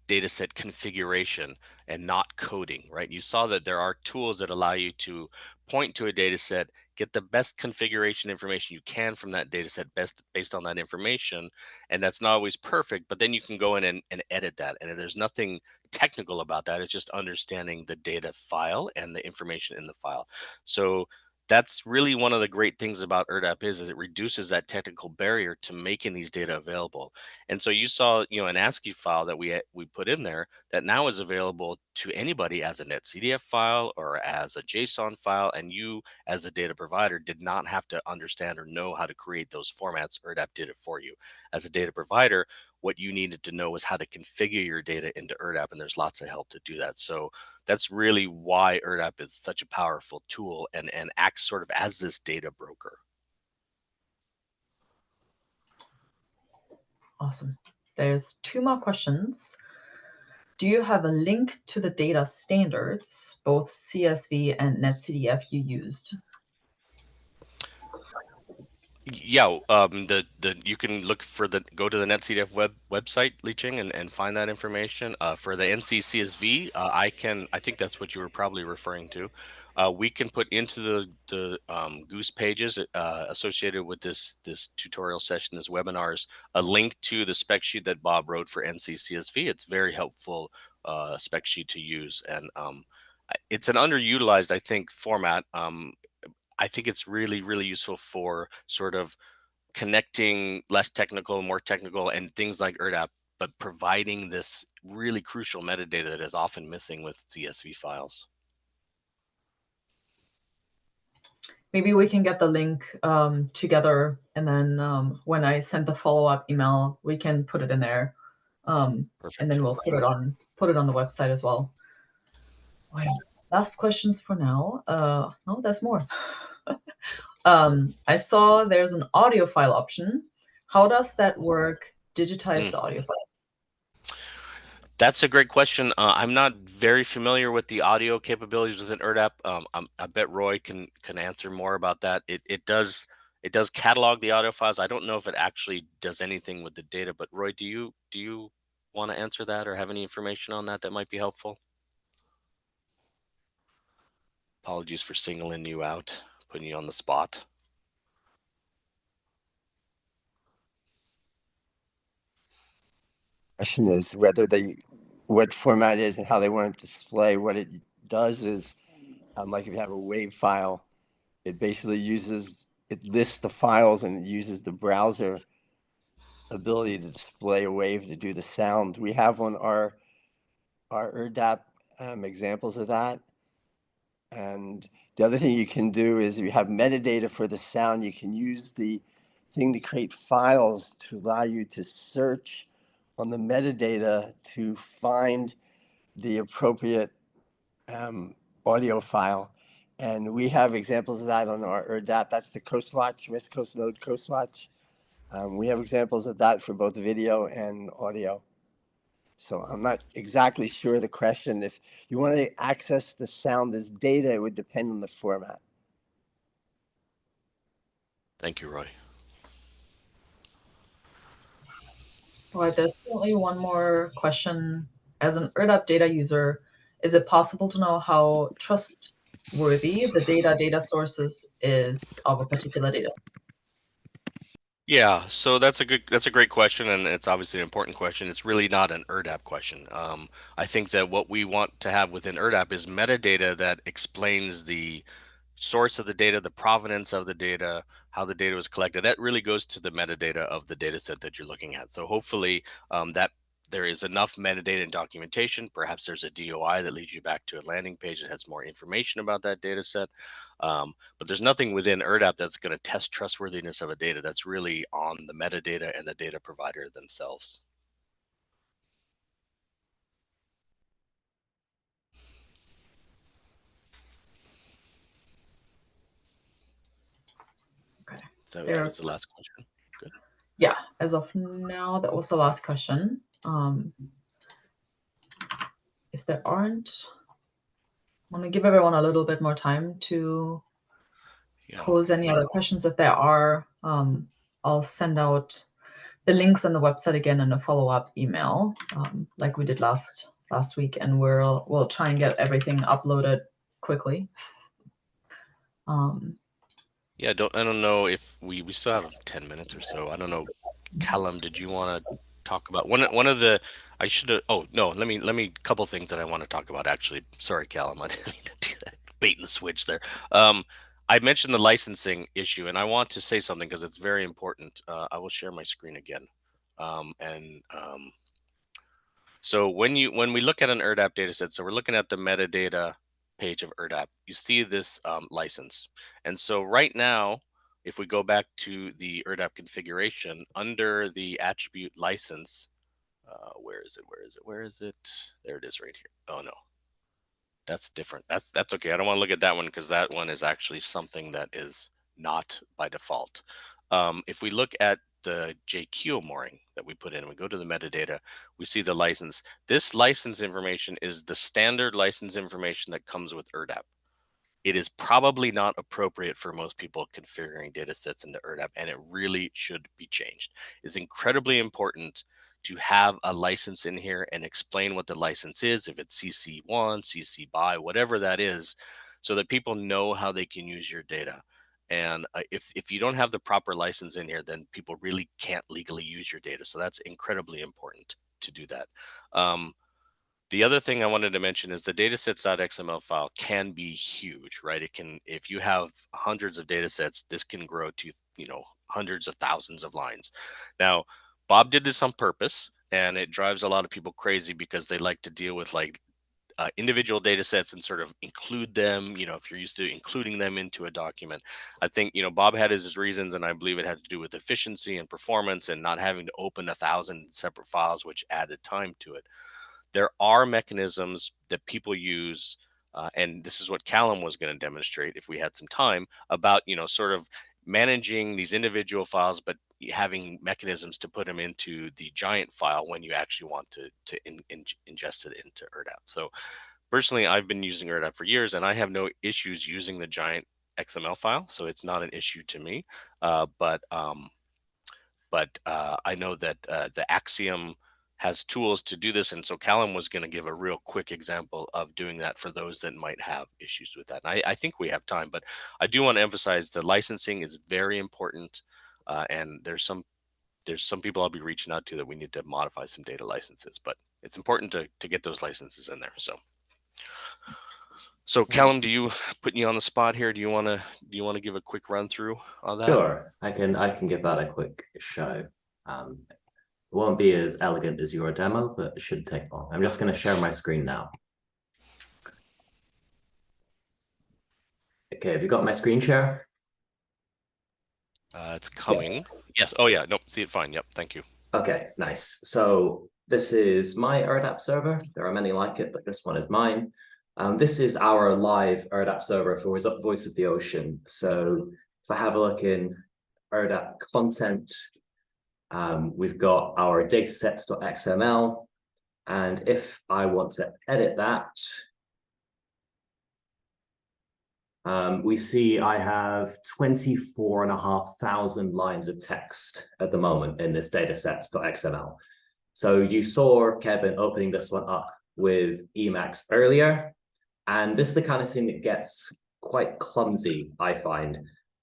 dataset configuration and not coding, right? You saw that there are tools that allow you to point to a dataset, get the best configuration information you can from that dataset based on that information. And that's not always perfect, but then you can go in and edit that. And there's nothing technical about that. It's just understanding the data file and the information in the file. So that's really one of the great things about ERDDAP is it reduces that technical barrier to making these data available. And so you saw, an ASCII file that we put in there that now is available to anybody as a netCDF file or as a JSON file. And you, as a data provider, did not have to understand or know how to create those formats. ERDDAP did it for you. As a data provider, what you needed to know was how to configure your data into ERDDAP, and there's lots of help to do that. So that's really why ERDDAP is such a powerful tool and acts sort of as this data broker. Awesome. There's two more questions. Do you have a link to the data standards, both CSV and netCDF you used? Yeah, you can look for go to the netCDF website, Licheng, and find that information. For the NCCSV, I think that's what you were probably referring to. We can put into the Goose pages associated with this tutorial session, this webinars, a link to the spec sheet that Bob wrote for NCCSV. It's very helpful spec sheet to use, and it's an underutilized, I think, format. I think it's really, really useful for sort of connecting less technical, more technical, and things like ERDDAP, but providing this really crucial metadata that is often missing with CSV files. Maybe we can get the link together, and then when I send the follow-up email, we can put it in there, and then we'll put it on the website as well. All right, last questions for now. No, there's more. I saw there's an audio file option. How does that work? Digitize the audio file. That's a great question. I'm not very familiar with the audio capabilities within ERDDAP. I bet Roy can answer more about that. It does catalog the audio files. I don't know if it actually does anything with the data, but Roy, do you want to answer that or have any information on that might be helpful? Apologies for singling you out, putting you on the spot. Question is whether what format is and how they want it to display. What it does is, like if you have a WAV file, it basically lists the files and it uses the browser ability to display a WAV to do the sound. We have on our ERDDAP examples of that. And the other thing you can do is if you have metadata for the sound, you can use the thing to create files to allow you to search on the metadata to find the appropriate audio file. And we have examples of that on our ERDDAP. That's the Coastwatch, West Coast Node Coastwatch. We have examples of that for both video and audio. So I'm not exactly sure the question. If you want to access the sound as data, it would depend on the format. Thank you, Roy. All right, there's only one more question. As an ERDDAP data user, is it possible to know how worthy the data sources is of a particular data. Yeah, so that's a great question, and it's obviously an important question. It's really not an ERDDAP question. I think that what we want to have within ERDDAP is metadata that explains the source of the data, the provenance of the data, how the data was collected. That really goes to the metadata of the data set that you're looking at. So hopefully that there is enough metadata and documentation. Perhaps there's a DOI that leads you back to a landing page that has more information about that data set. But there's nothing within ERDDAP that's going to test trustworthiness of a data. That's really on the metadata and the data provider themselves. Okay. That There was the last question. Good. Yeah, as of now, that was the last question. If there aren't, I want to give everyone a little bit more time to pose any other questions. If there are, I'll send out the links on the website again in a follow-up email, like we did last week, and we'll try and get everything uploaded quickly. Yeah, I don't know if we still have 10 minutes or so. I don't know, Callum, did you want to talk about one of the I should have oh no, let me couple things that I want to talk about actually. Sorry, Callum, I didn't mean to do that. Bait and switch there. I mentioned the licensing issue, and I want to say something because it's very important. I will share my screen again. So when we look at an ERDDAP dataset, so we're looking at the metadata page of ERDDAP, you see this license. And so right now, if we go back to the ERDDAP configuration under the attribute license, where is it? There it is right here. Oh no, that's different. That's okay. I don't want to look at that one because that one is actually something that is not by default. If we look at the JQ mooring that we put in, we go to the metadata, we see the license. This license information is the standard license information that comes with ERDDAP. It is probably not appropriate for most people configuring data sets into ERDDAP, and it really should be changed. It's incredibly important to have a license in here and explain what the license is, if it's CC1, CC BY, whatever that is, so that people know how they can use your data. And if you don't have the proper license in here, then people really can't legally use your data. So that's incredibly important to do that. The other thing I wanted to mention is the datasets.xml file can be huge, right? It can, if you have hundreds of datasets, this can grow to, hundreds of thousands of lines. Now, Bob did this on purpose, and it drives a lot of people crazy because they like to deal with individual data sets and sort of include them, if you're used to including them into a document. I think, Bob had his reasons, and I believe it had to do with efficiency and performance and not having to open 1,000 separate files, which added time to it. There are mechanisms that people use, and this is what Callum was going to demonstrate if we had some time, about, sort of managing these individual files, but having mechanisms to put them into the giant file when you actually want to ingest it into ERDDAP. So personally, I've been using ERDDAP for years, and I have no issues using the giant XML file, so it's not an issue to me. But I know that the Axiom has tools to do this, and so Callum was going to give a real quick example of doing that for those that might have issues with that. And I think we have time, but I do want to emphasize the licensing is very important, and there's some people I'll be reaching out to that we need to modify some data licenses, but it's important to get those licenses in there. So Callum, putting you on the spot here, do you want to give a quick run through on that? Sure, I can give that a quick show. It won't be as elegant as your demo, but it shouldn't take long. I'm just going to share my screen now. Okay, have you got my screen share? It's coming. Yeah. Yes. Oh yeah. Nope. See it fine. Yep. Thank you. Okay, nice. So this is my ERDDAP server. There are many like it, but this one is mine. This is our live ERDDAP server for Voice of the Ocean. So if I have a look in ERDDAP content, we've got our datasets.xml. And if I want to edit that, we see I have 24,500 lines of text at the moment in this datasets.xml. So you saw Kevin opening this one up with Emacs earlier. And this is the kind of thing that gets quite clumsy, I find.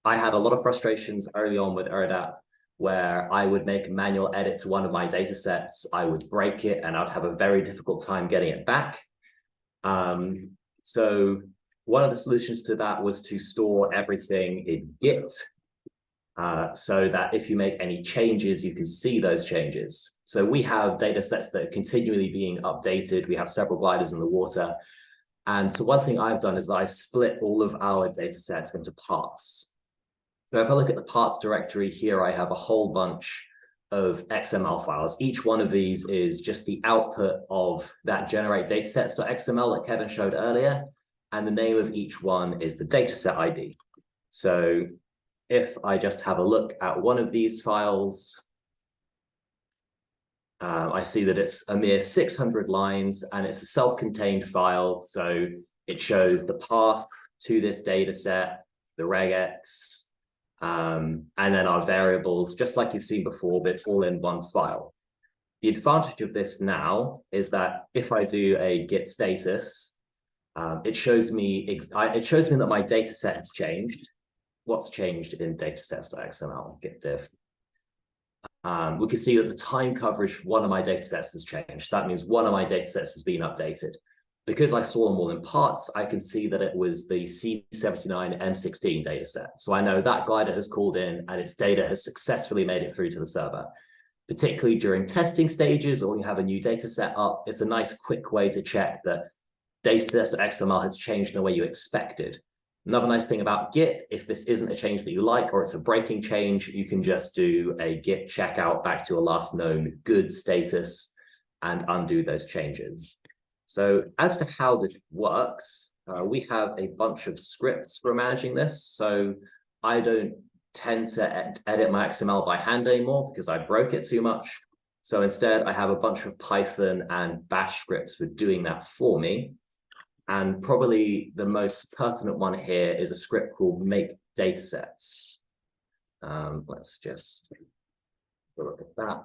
I had a lot of frustrations early on with ERDDAP where I would make a manual edit to one of my data sets, I would break it, and I'd have a very difficult time getting it back. So one of the solutions to that was to store everything in Git, so that if you make any changes, you can see those changes. So we have data sets that are continually being updated. We have several gliders in the water. And so one thing I've done is that I split all of our data sets into parts. So if I look at the parts directory here, I have a whole bunch of XML files. Each one of these is just the output of that generate datasets.xml that Kevin showed earlier. And the name of each one is the dataset ID. So if I just have a look at one of these files, I see that it's a mere 600 lines and it's a self-contained file. So it shows the path to this data set, the regex, and then our variables, just like you've seen before, but it's all in one file. The advantage of this now is that if I do a git status, it shows me that my data set has changed. What's changed in datasets.xml, git diff. We can see that the time coverage for one of my datasets has changed. That means one of my datasets has been updated. Because I saw them all in parts, I can see that it was the C79M16 dataset. So I know that glider has called in and its data has successfully made it through to the server. Particularly during testing stages or when you have a new dataset up, it's a nice quick way to check that datasets.xml has changed in the way you expected. Another nice thing about Git, if this isn't a change that you like or it's a breaking change, you can just do a Git checkout back to a last known good status and undo those changes. So as to how this works, we have a bunch of scripts for managing this. So I don't tend to edit my XML by hand anymore because I broke it too much. So instead, I have a bunch of Python and Bash scripts for doing that for me. And probably the most pertinent one here is a script called make datasets. Let's just look at that.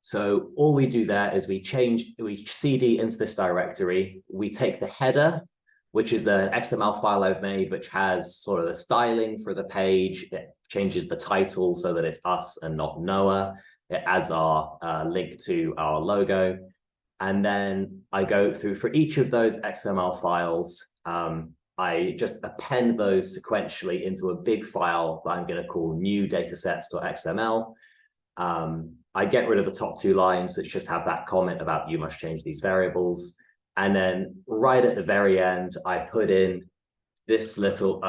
So all we do there is we cd into this directory. We take the header, which is an XML file I've made, which has sort of the styling for the page. It changes the title so that it's us and not Noah. It adds our link to our logo. And then I go through for each of those XML files. I just append those sequentially into a big file that I'm going to call new datasets.xml. I get rid of the top two lines, which just have that comment about you must change these variables. And then right at the very end, I put in this little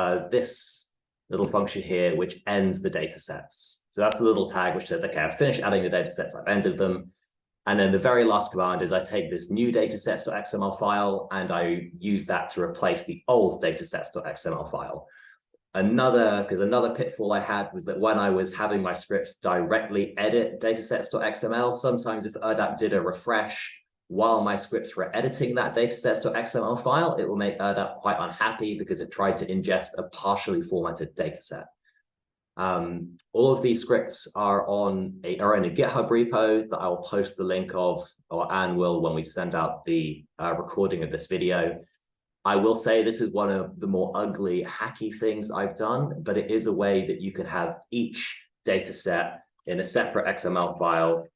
function here, which ends the datasets. So that's the little tag which says, okay, I've finished adding the datasets, I've ended them. And then the very last command is I take this new datasets.xml file and I use that to replace the old datasets.xml file. Another pitfall I had was that when I was having my scripts directly edit datasets.xml, sometimes if ERDDAP did a refresh while my scripts were editing that datasets.xml file, it will make ERDDAP quite unhappy because it tried to ingest a partially formatted dataset. All of these scripts are in a GitHub repo that I will post the link of, or Anne will when we send out the recording of this video. I will say this is one of the more ugly, hacky things I've done, but it is a way that you can have each data set in a separate XML file,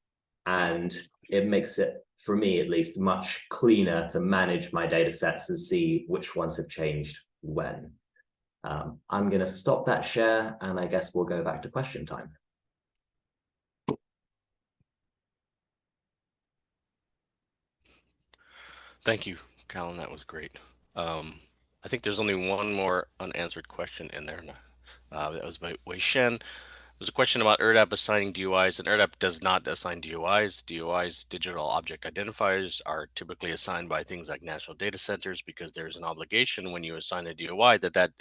and it makes it, for me at least, much cleaner to manage my data sets and see which ones have changed when. I'm going to stop that share, and I guess we'll go back to question time. Thank you, Colin. That was great. I think there's only one more unanswered question in there. That was by Wei Shen. There's a question about ERDDAP assigning DOIs, and ERDDAP does not assign DOIs. DOIs, digital object identifiers, are typically assigned by things like national data centers because there's an obligation when you assign a DOI that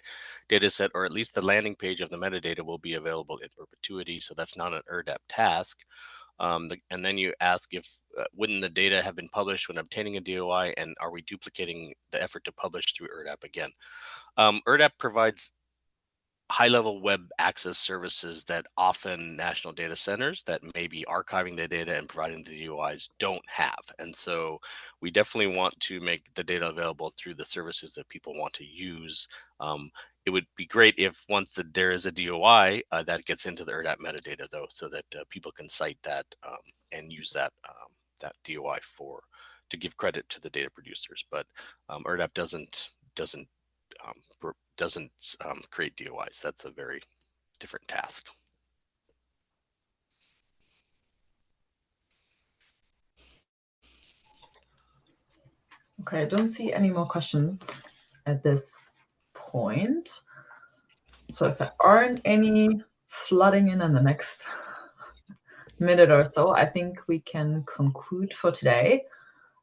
data set, or at least the landing page of the metadata, will be available in perpetuity. So that's not an ERDDAP task. And then you ask if wouldn't the data have been published when obtaining a DOI, and are we duplicating the effort to publish through ERDDAP again? ERDDAP provides high-level web access services that often national data centers that may be archiving the data and providing the DOIs don't have. And so we definitely want to make the data available through the services that people want to use. It would be great if once there is a DOI that gets into the ERDDAP metadata, though, so that people can cite that and use that that DOI to give credit to the data producers. But ERDDAP doesn't create DOIs. That's a very different task. Okay, I don't see any more questions at this point. So if there aren't any flooding in the next minute or so, I think we can conclude for today.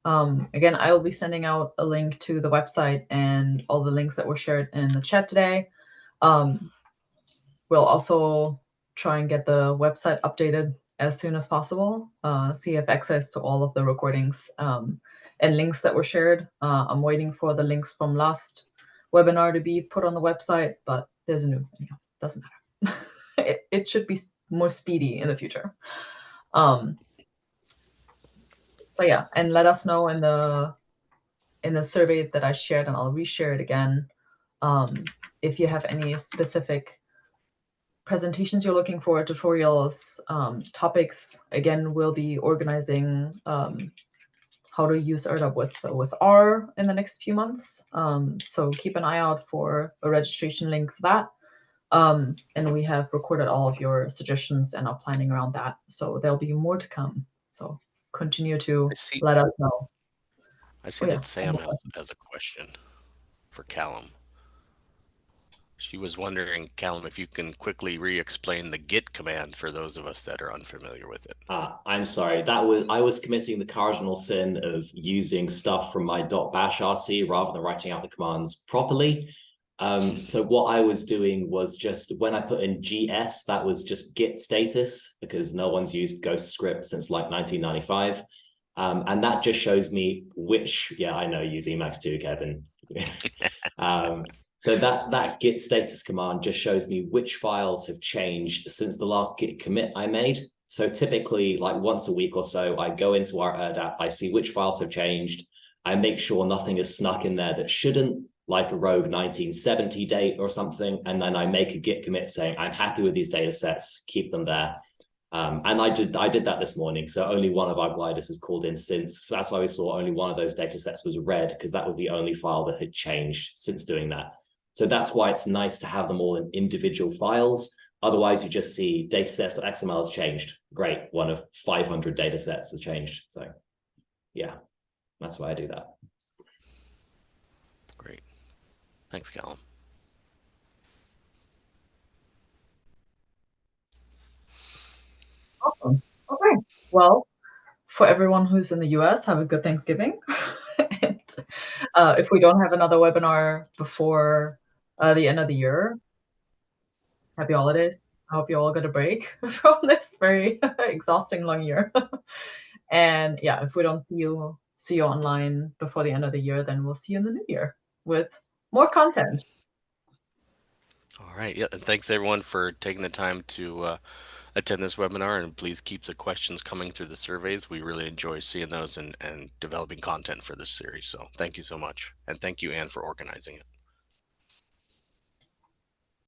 Again, I will be sending out a link to the website and all the links that were shared in the chat today. We'll also try and get the website updated as soon as possible, so you have access to all of the recordings and links that were shared. I'm waiting for the links from last webinar to be put on the website, but there's a new, doesn't matter. it should be more speedy in the future. So yeah, and let us know in the survey that I shared, and I'll reshare it again. If you have any specific presentations you're looking for, tutorials, topics, again, we'll be organizing how to use ERDDAP with R in the next few months. So keep an eye out for a registration link for that. And we have recorded all of your suggestions and are planning around that. So there'll be more to come. So continue to let us know. I see that Sam has a question for Callum. She was wondering, Callum, if you can quickly re-explain the git command for those of us that are unfamiliar with it. I'm sorry. I was committing the cardinal sin of using stuff from my .bash RC rather than writing out the commands properly. So what I was doing was just when I put in GS, that was just git status, because no one's used Ghost script since like 1995. And that just shows me which, I know, use Emacs too, Kevin. So that git status command just shows me which files have changed since the last git commit I made. So typically, like once a week or so, I go into our ERDDAP, I see which files have changed. I make sure nothing is snuck in there that shouldn't, like a rogue 1970 date or something. And then I make a git commit saying, I'm happy with these data sets, keep them there. And I did that this morning. So only one of our gliders has called in since. So that's why we saw only one of those data sets was red, because that was the only file that had changed since doing that. So that's why it's nice to have them all in individual files. Otherwise, you just see datasets.xml has changed. Great, one of 500 datasets has changed. So yeah, that's why I do that. Great. Thanks, Callum. Awesome. Okay. Well, for everyone who's in the US, have a good Thanksgiving. And if we don't have another webinar before the end of the year, happy holidays. I hope you all get a break from this very exhausting long year. And yeah, if we don't see you online before the end of the year, then we'll see you in the new year with more content. All right. Yeah. And thanks everyone for taking the time to attend this webinar, and please keep the questions coming through the surveys. We really enjoy seeing those and developing content for this series. So thank you so much. And thank you, Anne, for organizing it.